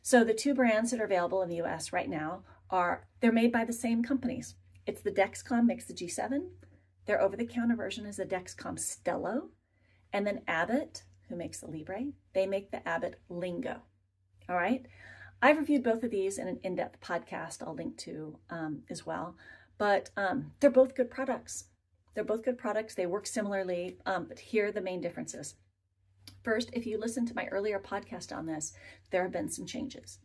So the two brands that are available in the US right now they're made by the same companies. It's the Dexcom makes the G7. Their over-the-counter version is the Dexcom Stelo. And then Abbott, who makes the Libre, they make the Abbott Lingo. All right. I've reviewed both of these in an in-depth podcast I'll link to as well. But they're both good products. They're both good products. They work similarly, but here are the main differences. First, if you listen to my earlier podcast on this, there have been some changes.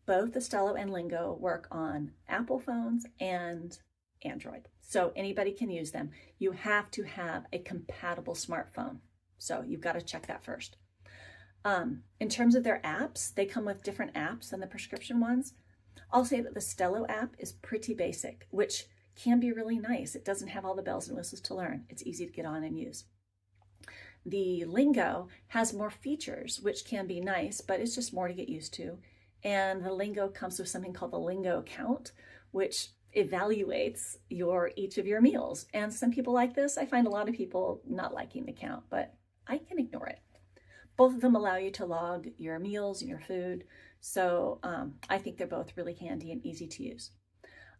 Both the Stelo and Lingo work on Apple phones and Android. So anybody can use them. You have to have a compatible smartphone. So you've got to check that first. In terms of their apps, they come with different apps than the prescription ones. I'll say that the Stelo app is pretty basic, which can be really nice. It doesn't have all the bells and whistles to learn. It's easy to get on and use. The Lingo has more features, which can be nice, but it's just more to get used to. And the Lingo comes with something called the Lingo Count, which evaluates each of your meals. And some people like this. I find a lot of people not liking the count, but I can ignore it. Both of them allow you to log your meals and your food. So I think they're both really handy and easy to use.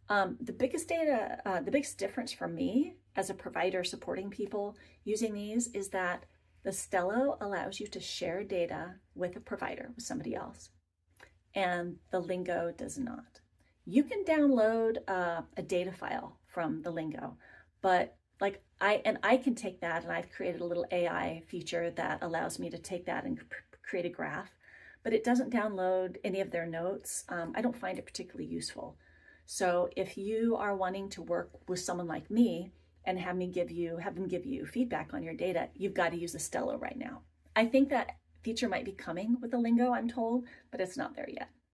The biggest difference for me as a provider supporting people using these is that the Stelo allows you to share data with a provider, with somebody else, and the Lingo does not. You can download a data file from the Lingo, but I can take that, and I've created a little AI feature that allows me to take that and create a graph, but it doesn't download any of their notes. I don't find it particularly useful. So if you are wanting to work with someone like me and have them give you feedback on your data, you've got to use the Stelo right now. I think that feature might be coming with the Lingo, I'm told, but it's not there yet.